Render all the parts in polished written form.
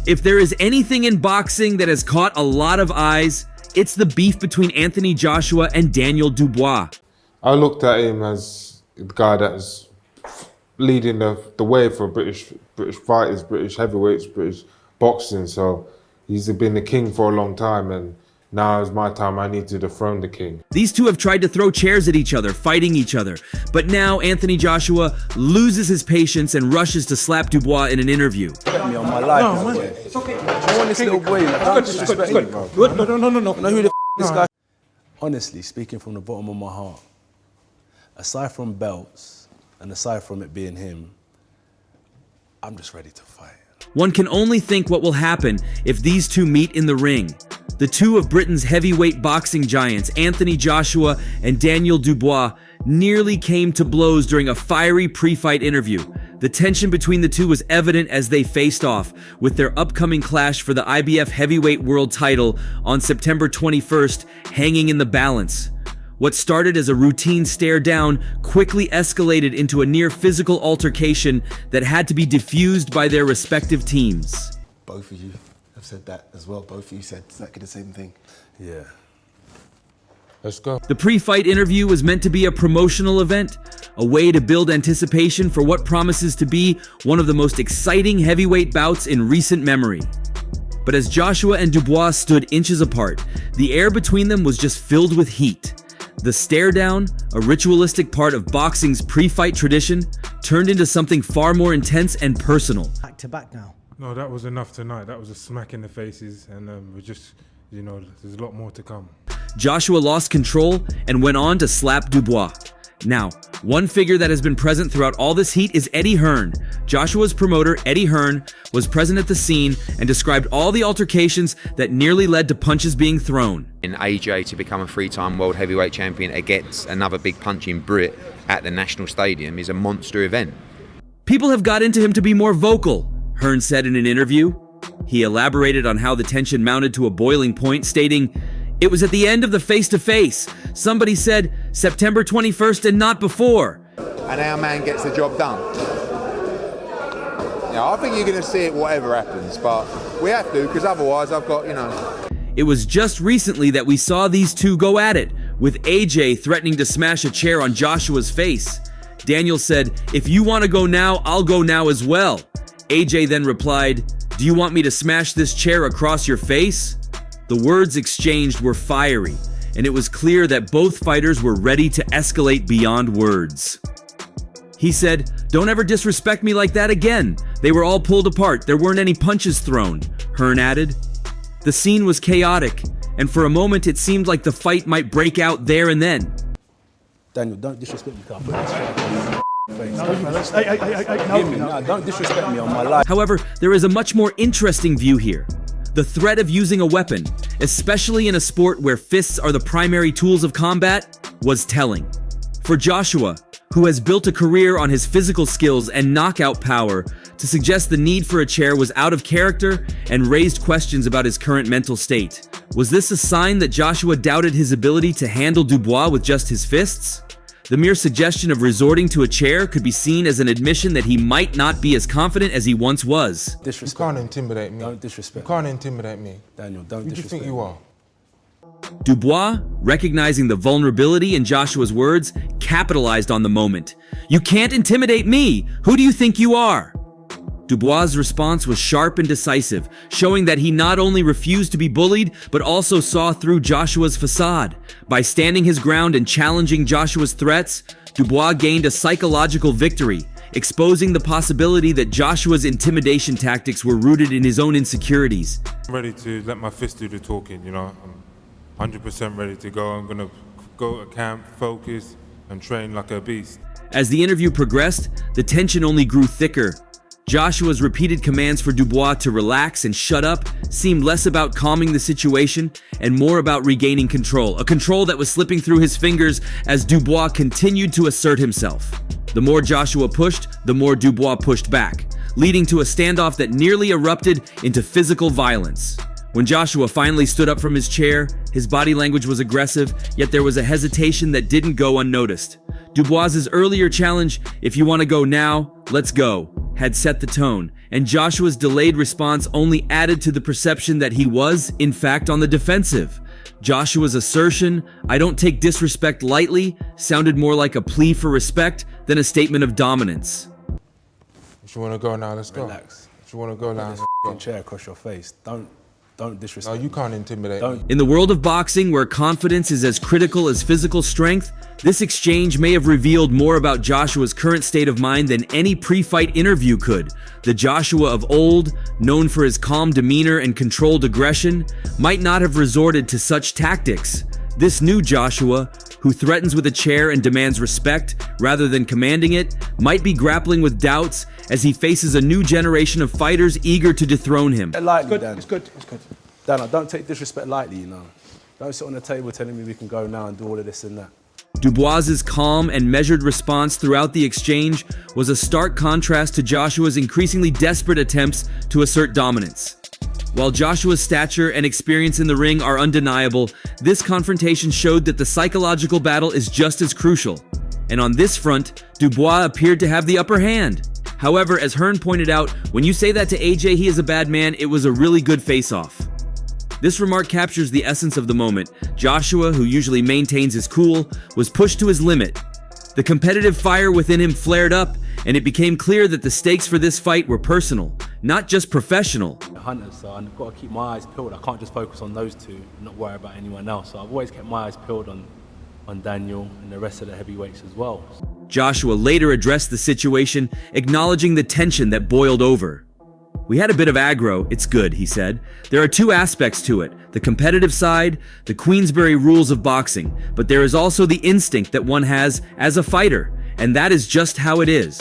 If there is anything in boxing that has caught a lot of eyes, it's the beef between Anthony Joshua and Daniel Dubois. I looked at him as the guy that's leading the way for British fighters, British heavyweights, British boxing. So he's been the king for a long time, and now is my time. I need to dethrone the king. These two have tried to throw chairs at each other, fighting each other. But now Anthony Joshua loses his patience and rushes to slap Dubois in an interview. Me on my life. No, man. It's okay. I want this little boy. Don't disrespect me, bro. No. Know who the this guy? Honestly, speaking from the bottom of my heart, aside from belts and aside from it being him, I'm just ready to fight. One can only think what will happen if these two meet in the ring. The two of Britain's heavyweight boxing giants, Anthony Joshua and Daniel Dubois, nearly came to blows during a fiery pre-fight interview. The tension between the two was evident as they faced off, with their upcoming clash for the IBF heavyweight world title on September 21st hanging in the balance. What started as a routine stare down quickly escalated into a near physical altercation that had to be diffused by their respective teams. Both of you have said that as well. Both of you said exactly the same thing. Yeah. Let's go. The pre-fight interview was meant to be a promotional event, a way to build anticipation for what promises to be one of the most exciting heavyweight bouts in recent memory. But as Joshua and Dubois stood inches apart, the air between them was just filled with heat. The stare down, a ritualistic part of boxing's pre-fight tradition, turned into something far more intense and personal. Back to back now. No, that was enough tonight. That was a smack in the faces, and we're just, there's a lot more to come. Joshua lost control and went on to slap Dubois. Now, one figure that has been present throughout all this heat is Eddie Hearn. Joshua's promoter, Eddie Hearn, was present at the scene and described all the altercations that nearly led to punches being thrown. In AJ to become a three-time world heavyweight champion against another big punching Brit at the National Stadium is a monster event. People have got into him to be more vocal, Hearn said in an interview. He elaborated on how the tension mounted to a boiling point, stating, "It was at the end of the face-to-face. Somebody said September 21st and not before. And our man gets the job done. I think you're going to see it whatever happens, but we have to, because otherwise I've got, It was just recently that we saw these two go at it, with AJ threatening to smash a chair on Joshua's face. Daniel said, "If you want to go now, I'll go now as well." AJ then replied, "Do you want me to smash this chair across your face?" The words exchanged were fiery, and it was clear that both fighters were ready to escalate beyond words. He said, "Don't ever disrespect me like that again. They were all pulled apart. There weren't any punches thrown," Hearn added. The scene was chaotic, and for a moment it seemed like the fight might break out there and then. Daniel, don't disrespect me. Don't disrespect me on my life. However, there is a much more interesting view here. The threat of using a weapon, especially in a sport where fists are the primary tools of combat, was telling. For Joshua, who has built a career on his physical skills and knockout power, to suggest the need for a chair was out of character and raised questions about his current mental state. Was this a sign that Joshua doubted his ability to handle Dubois with just his fists? The mere suggestion of resorting to a chair could be seen as an admission that he might not be as confident as he once was. You can't intimidate me. Don't disrespect You can't intimidate me. Daniel, don't Who do you disrespect think you are? Dubois, recognizing the vulnerability in Joshua's words, capitalized on the moment. "You can't intimidate me! Who do you think you are?" Dubois' response was sharp and decisive, showing that he not only refused to be bullied, but also saw through Joshua's facade. By standing his ground and challenging Joshua's threats, Dubois gained a psychological victory, exposing the possibility that Joshua's intimidation tactics were rooted in his own insecurities. I'm ready to let my fist do the talking, I'm 100% ready to go. I'm going to go to camp, focus, and train like a beast. As the interview progressed, the tension only grew thicker. Joshua's repeated commands for Dubois to relax and shut up seemed less about calming the situation and more about regaining control, a control that was slipping through his fingers as Dubois continued to assert himself. The more Joshua pushed, the more Dubois pushed back, leading to a standoff that nearly erupted into physical violence. When Joshua finally stood up from his chair, his body language was aggressive, yet there was a hesitation that didn't go unnoticed. Dubois's earlier challenge, "If you want to go now, let's go," had set the tone, and Joshua's delayed response only added to the perception that he was, in fact, on the defensive. Joshua's assertion, "I don't take disrespect lightly," sounded more like a plea for respect than a statement of dominance. If you want to go now, let's go. Relax. If you want to go now, let's go. Chair across your face. Don't disrespect. No, you can't intimidate me. In the world of boxing, where confidence is as critical as physical strength, this exchange may have revealed more about Joshua's current state of mind than any pre-fight interview could. The Joshua of old, known for his calm demeanor and controlled aggression, might not have resorted to such tactics. This new Joshua, who threatens with a chair and demands respect rather than commanding it, might be grappling with doubts as he faces a new generation of fighters eager to dethrone him. Lightly, Dan. It's good. Dan, don't take disrespect lightly, you know. Don't sit on the table telling me we can go now and do all of this and that. Dubois's calm and measured response throughout the exchange was a stark contrast to Joshua's increasingly desperate attempts to assert dominance. While Joshua's stature and experience in the ring are undeniable, this confrontation showed that the psychological battle is just as crucial. And on this front, Dubois appeared to have the upper hand. However, as Hearn pointed out, when you say that to AJ he is a bad man, it was a really good face-off. This remark captures the essence of the moment. Joshua, who usually maintains his cool, was pushed to his limit. The competitive fire within him flared up, and it became clear that the stakes for this fight were personal, not just professional. Hunters, so I've got to keep my eyes peeled. I can't just focus on those two and not worry about anyone else. So I've always kept my eyes peeled on Daniel and the rest of the heavyweights as well. Joshua later addressed the situation, acknowledging the tension that boiled over. "We had a bit of aggro, it's good," he said. "There are two aspects to it, the competitive side, the Queensberry rules of boxing, but there is also the instinct that one has as a fighter, and that is just how it is."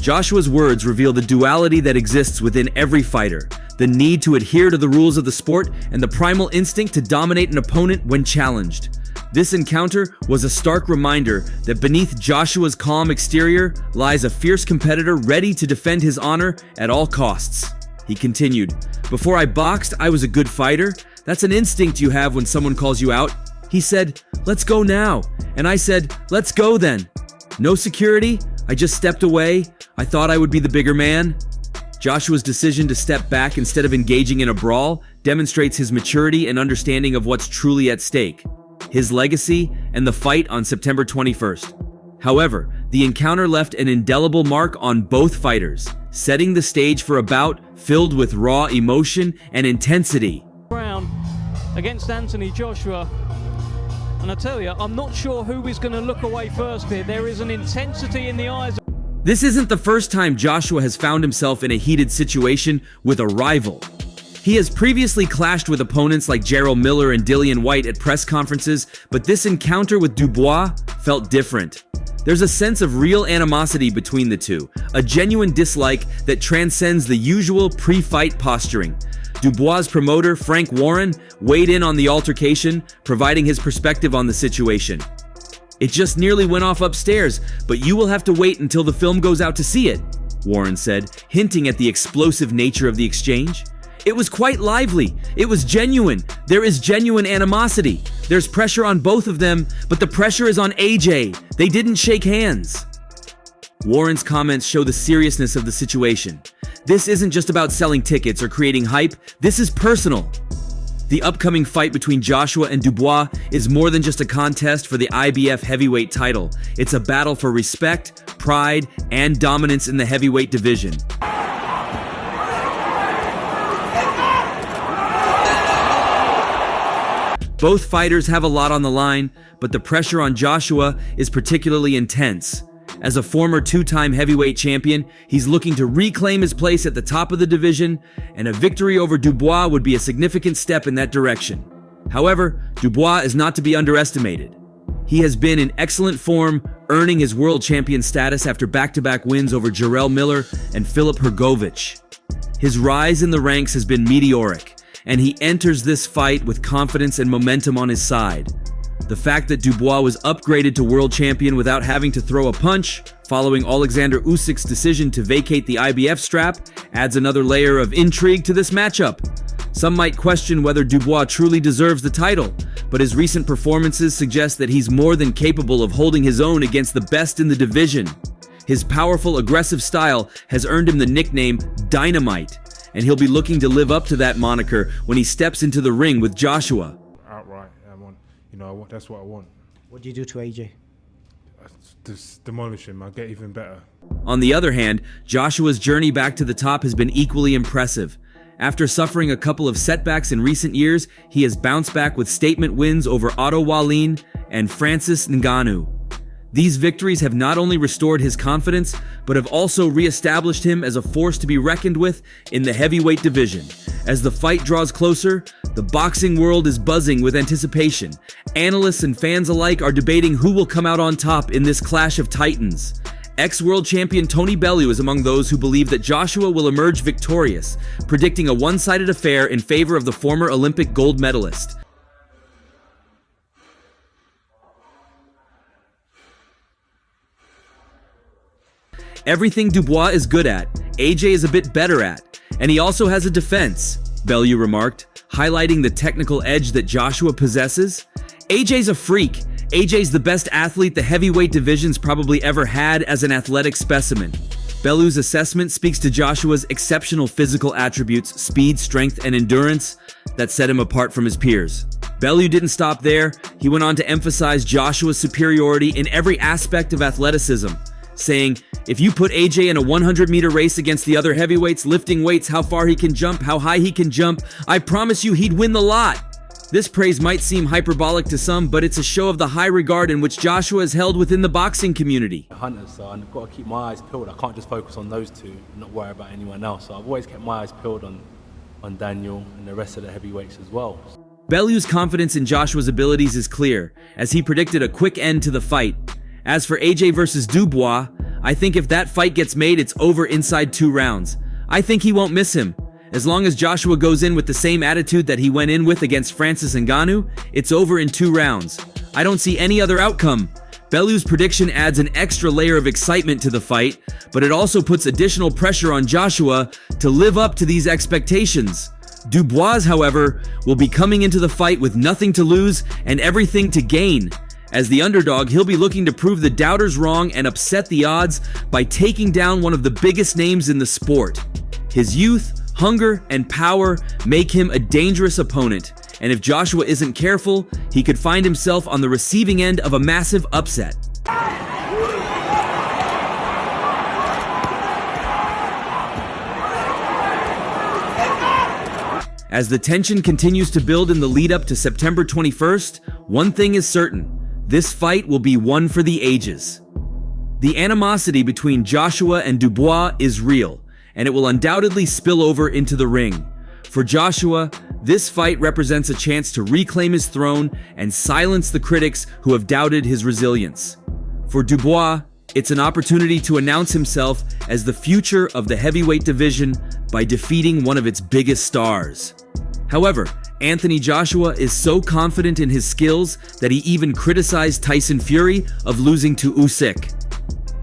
Joshua's words reveal the duality that exists within every fighter, the need to adhere to the rules of the sport and the primal instinct to dominate an opponent when challenged. This encounter was a stark reminder that beneath Joshua's calm exterior lies a fierce competitor ready to defend his honor at all costs. He continued, "Before I boxed, I was a good fighter. That's an instinct you have when someone calls you out." He said, "Let's go now." And I said, "Let's go then." No security, I just stepped away. I thought I would be the bigger man. Joshua's decision to step back instead of engaging in a brawl demonstrates his maturity and understanding of what's truly at stake, his legacy, and the fight on September 21st. However, the encounter left an indelible mark on both fighters, setting the stage for a bout filled with raw emotion and intensity. Brown against Anthony Joshua. And I tell you, I'm not sure who is going to look away first here. There is an intensity in the eyes. This isn't the first time Joshua has found himself in a heated situation with a rival. He has previously clashed with opponents like Jarrell Miller and Dillian White at press conferences, but this encounter with Dubois felt different. There's a sense of real animosity between the two, a genuine dislike that transcends the usual pre-fight posturing. Dubois' promoter, Frank Warren, weighed in on the altercation, providing his perspective on the situation. "It just nearly went off upstairs, but you will have to wait until the film goes out to see it," Warren said, hinting at the explosive nature of the exchange. "It was quite lively. It was genuine. There is genuine animosity. There's pressure on both of them, but the pressure is on AJ. They didn't shake hands." Warren's comments show the seriousness of the situation. This isn't just about selling tickets or creating hype. This is personal. The upcoming fight between Joshua and Dubois is more than just a contest for the IBF heavyweight title. It's a battle for respect, pride, and dominance in the heavyweight division. Both fighters have a lot on the line, but the pressure on Joshua is particularly intense. As a former two-time heavyweight champion, he's looking to reclaim his place at the top of the division, and a victory over Dubois would be a significant step in that direction. However, Dubois is not to be underestimated. He has been in excellent form, earning his world champion status after back-to-back wins over Jarrell Miller and Filip Hrgovic. His rise in the ranks has been meteoric, and he enters this fight with confidence and momentum on his side. The fact that Dubois was upgraded to world champion without having to throw a punch, following Alexander Usyk's decision to vacate the IBF strap, adds another layer of intrigue to this matchup. Some might question whether Dubois truly deserves the title, but his recent performances suggest that he's more than capable of holding his own against the best in the division. His powerful, aggressive style has earned him the nickname Dynamite, and he'll be looking to live up to that moniker when he steps into the ring with Joshua. Outright, that's what I want. What do you do to AJ? Just demolish him. I'll get even better. On the other hand, Joshua's journey back to the top has been equally impressive. After suffering a couple of setbacks in recent years, he has bounced back with statement wins over Otto Wallin and Francis Ngannou. These victories have not only restored his confidence, but have also re-established him as a force to be reckoned with in the heavyweight division. As the fight draws closer, the boxing world is buzzing with anticipation. Analysts and fans alike are debating who will come out on top in this clash of titans. Ex-world champion Tony Bellew is among those who believe that Joshua will emerge victorious, predicting a one-sided affair in favor of the former Olympic gold medalist. Everything Dubois is good at, AJ is a bit better at, and he also has a defense, Bellew remarked, highlighting the technical edge that Joshua possesses. AJ's a freak. AJ's the best athlete the heavyweight division's probably ever had as an athletic specimen. Bellew's assessment speaks to Joshua's exceptional physical attributes, speed, strength, and endurance that set him apart from his peers. Bellew didn't stop there. He went on to emphasize Joshua's superiority in every aspect of athleticism, saying, if you put AJ in a 100-meter race against the other heavyweights, lifting weights, how far he can jump, how high he can jump, I promise you he'd win the lot. This praise might seem hyperbolic to some, but it's a show of the high regard in which Joshua is held within the boxing community. Hunters, so I've got to keep my eyes peeled. I can't just focus on those two and not worry about anyone else. So I've always kept my eyes peeled on Daniel and the rest of the heavyweights as well. Bellew's confidence in Joshua's abilities is clear, as he predicted a quick end to the fight. As for AJ versus Dubois, I think if that fight gets made, it's over inside 2 rounds. I think he won't miss him. As long as Joshua goes in with the same attitude that he went in with against Francis Ngannou, it's over in 2 rounds. I don't see any other outcome. Bellew's prediction adds an extra layer of excitement to the fight, but it also puts additional pressure on Joshua to live up to these expectations. Dubois, however, will be coming into the fight with nothing to lose and everything to gain. As the underdog, he'll be looking to prove the doubters wrong and upset the odds by taking down one of the biggest names in the sport. His youth, hunger, and power make him a dangerous opponent, and if Joshua isn't careful, he could find himself on the receiving end of a massive upset. As the tension continues to build in the lead up to September 21st, one thing is certain: this fight will be one for the ages. The animosity between Joshua and Dubois is real, and it will undoubtedly spill over into the ring. For Joshua, this fight represents a chance to reclaim his throne and silence the critics who have doubted his resilience. For Dubois, it's an opportunity to announce himself as the future of the heavyweight division by defeating one of its biggest stars. However, Anthony Joshua is so confident in his skills that he even criticized Tyson Fury of losing to Usyk.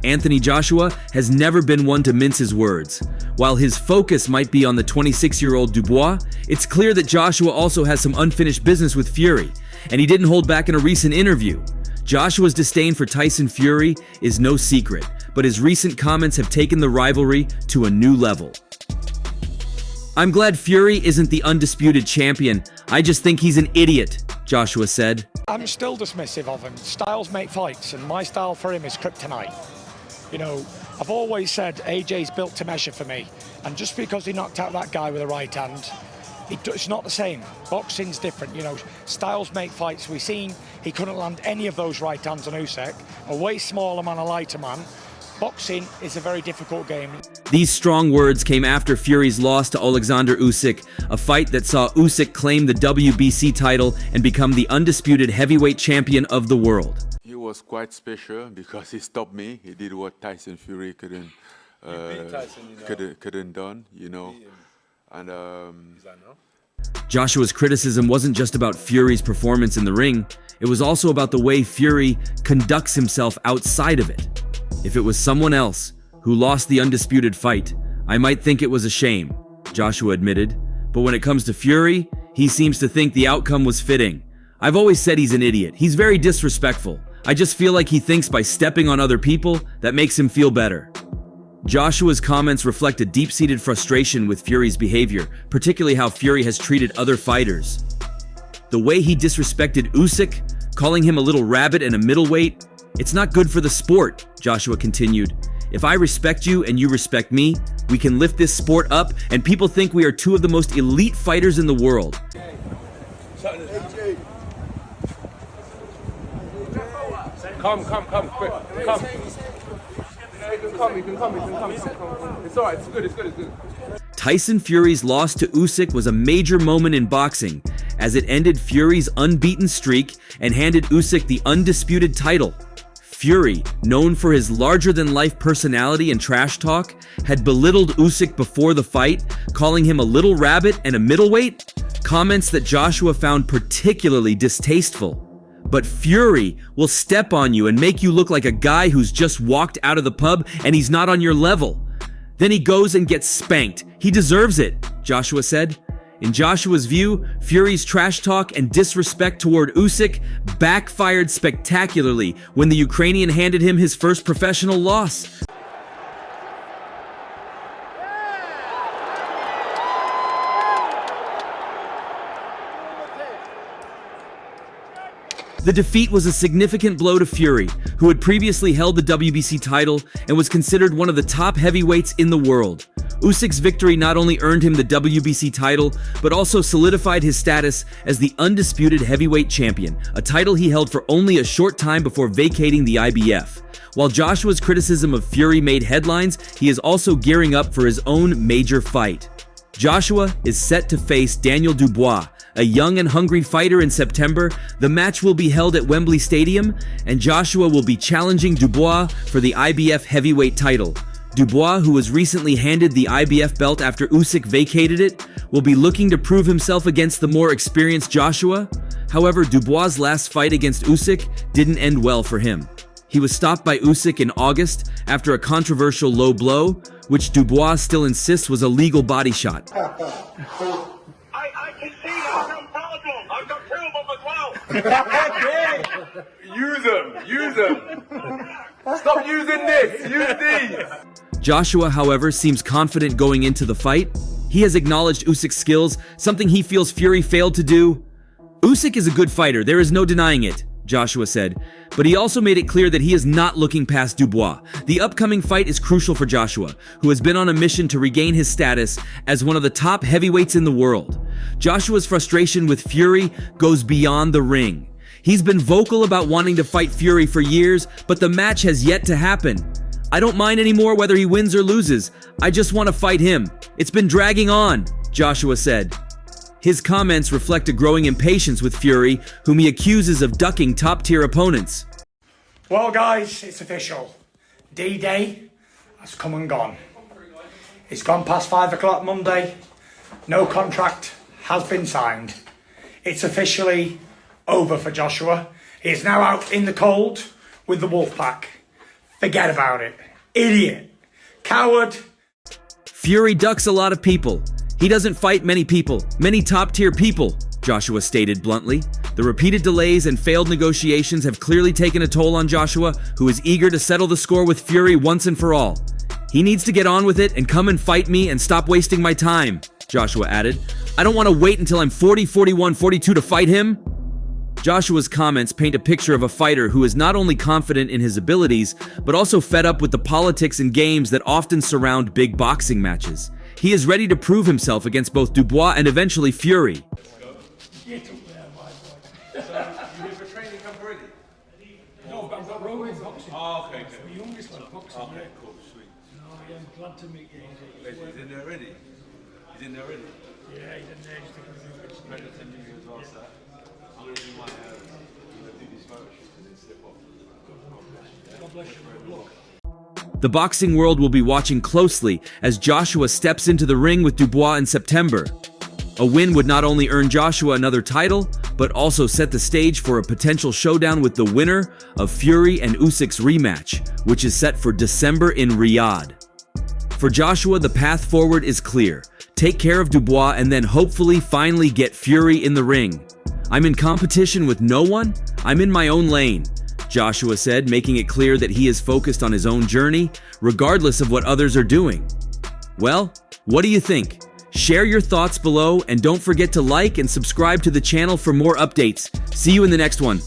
Anthony Joshua has never been one to mince his words. While his focus might be on the 26-year-old Dubois, it's clear that Joshua also has some unfinished business with Fury, and he didn't hold back in a recent interview. Joshua's disdain for Tyson Fury is no secret, but his recent comments have taken the rivalry to a new level. I'm glad Fury isn't the undisputed champion. I just think he's an idiot, Joshua said. I'm still dismissive of him. Styles make fights, and my style for him is kryptonite. You know, I've always said AJ's built to measure for me, and just because he knocked out that guy with a right hand, it's not the same. Boxing's different, you know. Styles make fights. We've seen he couldn't land any of those right hands on Usyk. A way smaller man, a lighter man. Boxing is a very difficult game. These strong words came after Fury's loss to Alexander Usyk, a fight that saw Usyk claim the WBC title and become the undisputed heavyweight champion of the world. He was quite special because he stopped me. He did what Tyson Fury couldn't done, you know. And Joshua's criticism wasn't just about Fury's performance in the ring. It was also about the way Fury conducts himself outside of it. If it was someone else who lost the undisputed fight, I might think it was a shame, Joshua admitted. But when it comes to Fury, he seems to think the outcome was fitting. I've always said he's an idiot. He's very disrespectful. I just feel like he thinks by stepping on other people, that makes him feel better. Joshua's comments reflect a deep-seated frustration with Fury's behavior, particularly how Fury has treated other fighters. The way he disrespected Usyk, calling him a little rabbit and a middleweight, it's not good for the sport, Joshua continued. If I respect you and you respect me, we can lift this sport up and people think we are two of the most elite fighters in the world. Come, quick, come. You can come. It's alright, it's good. Tyson Fury's loss to Usyk was a major moment in boxing, as it ended Fury's unbeaten streak and handed Usyk the undisputed title. Fury, known for his larger-than-life personality and trash talk, had belittled Usyk before the fight, calling him a little rabbit and a middleweight, comments that Joshua found particularly distasteful. But Fury will step on you and make you look like a guy who's just walked out of the pub and he's not on your level. Then he goes and gets spanked. He deserves it, Joshua said. In Joshua's view, Fury's trash talk and disrespect toward Usyk backfired spectacularly when the Ukrainian handed him his first professional loss. The defeat was a significant blow to Fury, who had previously held the WBC title and was considered one of the top heavyweights in the world. Usyk's victory not only earned him the WBC title, but also solidified his status as the undisputed heavyweight champion, a title he held for only a short time before vacating the IBF. While Joshua's criticism of Fury made headlines, he is also gearing up for his own major fight. Joshua is set to face Daniel Dubois, a young and hungry fighter, in September. The match will be held at Wembley Stadium, and Joshua will be challenging Dubois for the IBF heavyweight title. Dubois, who was recently handed the IBF belt after Usyk vacated it, will be looking to prove himself against the more experienced Joshua. However, Dubois' last fight against Usyk didn't end well for him. He was stopped by Usyk in August after a controversial low blow, which Dubois still insists was a legal body shot. I can see I've got problem. I've got proof of as well. Use them. Stop using this. Use these. Joshua, however, seems confident going into the fight. He has acknowledged Usyk's skills, something he feels Fury failed to do. Usyk is a good fighter, there is no denying it, Joshua said, but he also made it clear that he is not looking past Dubois. The upcoming fight is crucial for Joshua, who has been on a mission to regain his status as one of the top heavyweights in the world. Joshua's frustration with Fury goes beyond the ring. He's been vocal about wanting to fight Fury for years, but the match has yet to happen. I don't mind anymore whether he wins or loses. I just want to fight him. It's been dragging on, Joshua said. His comments reflect a growing impatience with Fury, whom he accuses of ducking top-tier opponents. Well, guys, it's official. D-Day has come and gone. It's gone past 5 o'clock Monday. No contract has been signed. It's officially over for Joshua. He is now out in the cold with the Wolfpack. Forget about it. Idiot. Coward. Fury ducks a lot of people. He doesn't fight many people, many top-tier people, Joshua stated bluntly. The repeated delays and failed negotiations have clearly taken a toll on Joshua, who is eager to settle the score with Fury once and for all. He needs to get on with it and come and fight me and stop wasting my time, Joshua added. I don't want to wait until I'm 40, 41, 42 to fight him. Joshua's comments paint a picture of a fighter who is not only confident in his abilities, but also fed up with the politics and games that often surround big boxing matches. He is ready to prove himself against both Dubois and eventually Fury. Oh, okay. The youngest one, boxing. Okay, cool, sweet. No, yeah, I'm glad to meet you. He's in there already? He's in there already? Yeah, he's in there. He's taking a picture. I'm going to do my, do these photo shoots and then slip off. God bless you. Good luck. The boxing world will be watching closely as Joshua steps into the ring with Dubois in September. A win would not only earn Joshua another title, but also set the stage for a potential showdown with the winner of Fury and Usyk's rematch, which is set for December in Riyadh. For Joshua, the path forward is clear. take care of Dubois, and then hopefully finally get Fury in the ring. I'm in competition with no one. I'm in my own lane, Joshua said, making it clear that he is focused on his own journey, regardless of what others are doing. Well, what do you think? Share your thoughts below, and don't forget to like and subscribe to the channel for more updates. See you in the next one.